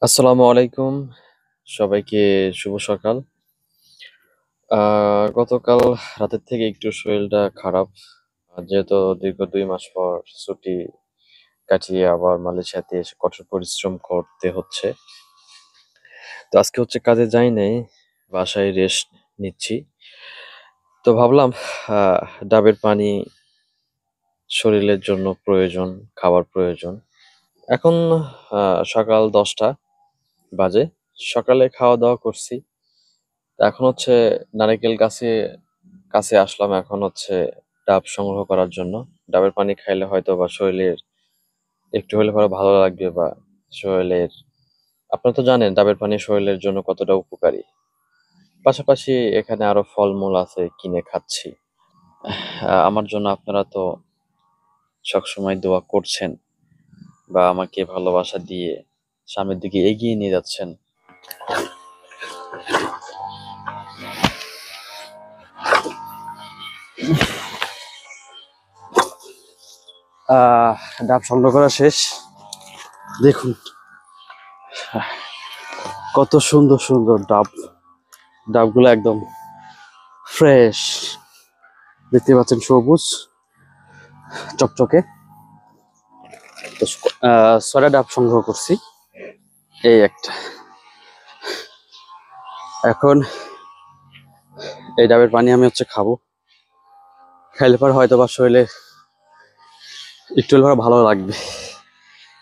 আসসালামু আলাইকুম। সবাইকে শুভ সকাল। গতকাল রাতের থেকে একটু শরীরটা খারাপ। যেহেতু দীর্ঘ ২ মাস পর ছুটি কাটিয়ে আবার মালয়েশিয়াতে এসে কঠোর পরিশ্রম করতে হচ্ছে। তো আজকে হচ্ছে কাজে যাই নাই, বাসায় রেস্ট নিচ্ছি। তো ভাবলাম আ ডাবের পানি শরীরের জন্য প্রয়োজন, খাবার প্রয়োজন। এখন আ সকাল ১০টা বাজে। সকালে খাওয়া-দাওয়া করছি। এখন হচ্ছে নারিকেল কাছে আসলাম এখন হচ্ছে ডাব সংগ্রহ করার জন্য। ডাবের পানি খাইলে হয়তোবা শরীরের একটু হলে পরে ভালো লাগবে বা শরীরের আপনারা তো জানেন ডাবের পানি শরীরের জন্য কতটা উপকারী। পাশাপাশি এখানে আরো ফলমূল আছে কিনে খাচ্ছি। আমার জন্য আপনারা তো সবসময় দোয়া করছেন বা আমাকে ভালোবাসা দিয়ে সামনের দিকে এগিয়ে নিয়ে যাচ্ছেন। আহ ডাব সংগ্রহ করা শেষ। দেখুন কত সুন্দর সুন্দর ডাব। ডাবগুলো একদম ফ্রেশ, দেখতে পাচ্ছেন সবুজ চকচকে। তো ৬টা ডাব সংগ্রহ করছি, এই একটা। এখন এই ডাবের পানি আমি হচ্ছে খাবো, খাইলে পর হয়তো বা শরীরে একটু হলে ভালো লাগবে।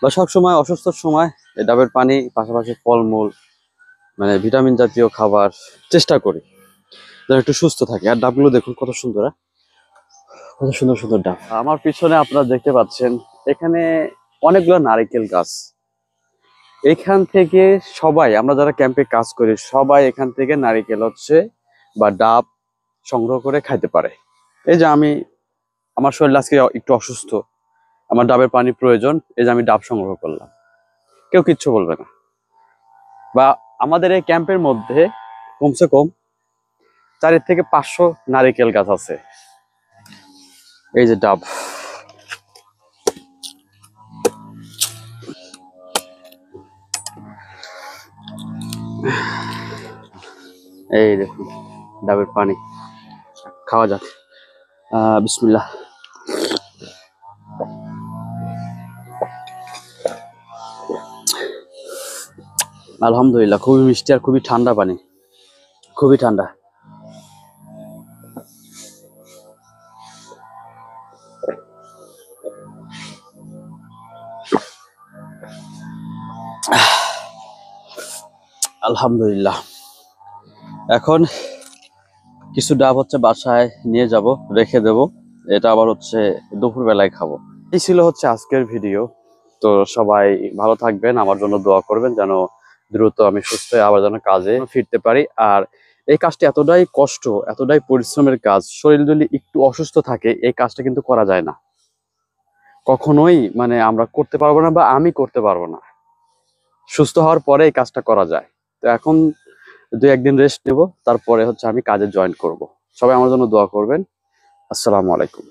বা সবসময় অসুস্থর সময় এই ডাবের পানি পাশাপাশি ফলমূল মানে ভিটামিন জাতীয় খাবার চেষ্টা করি যেন একটু সুস্থ থাকে। আর ডাবগুলো দেখুন কত সুন্দর, কত সুন্দর সুন্দর ডাব। আমার পিছনে আপনারা দেখতে পাচ্ছেন এখানে অনেকগুলো নারকেল গাছ। এখান থেকে সবাই, আমরা যারা ক্যাম্পে কাজ করি সবাই এখান থেকে নারিকেল হচ্ছে বা ডাব সংগ্রহ করে খাইতে পারে। এই যে আমার শরীর আজকে একটু অসুস্থ, আমার ডাবের পানি প্রয়োজন, এই যে আমি ডাব সংগ্রহ করলাম, কেউ কিচ্ছু বলবে না। বা আমাদের এই ক্যাম্পের মধ্যে কমসে কম ৪ থেকে ৫০০ নারিকেল গাছ আছে। এই যে ডাব, এই দেখুন ডাবের পানি খাওয়া যাক। বিসমিল্লাহ। আলহামদুলিল্লাহ, খুবই মিষ্টি আর খুবই ঠান্ডা পানি, খুবই ঠান্ডা। আলহামদুলিল্লাহ। এখন কিছু ডাব হচ্ছে বাসায় নিয়ে যাব, রেখে দেব। এটা আবার হচ্ছে দুপুর বেলায় খাবো। এই ছিল হচ্ছে আজকের ভিডিও। তো সবাই ভালো থাকবেন, আমার জন্য দোয়া করবেন যেন দ্রুত আমি সুস্থ হয়ে আবার যেন কাজে ফিরতে পারি। আর এই কাজটি এতটাই কষ্ট, এতটাই পরিশ্রমের কাজ, শরীর যদি একটু অসুস্থ থাকে এই কাজটা কিন্তু করা যায় না কখনোই। মানে আমরা করতে পারবো না বা আমি করতে পারবো না। সুস্থ হওয়ার পরে এই কাজটা করা যায়। তো এখন ২-১ দিন রেস্ট নেব, তারপরে হচ্ছে আমি কাজে জয়েন করব। সবাই আমার জন্য দোয়া করবেন। আসসালামু আলাইকুম।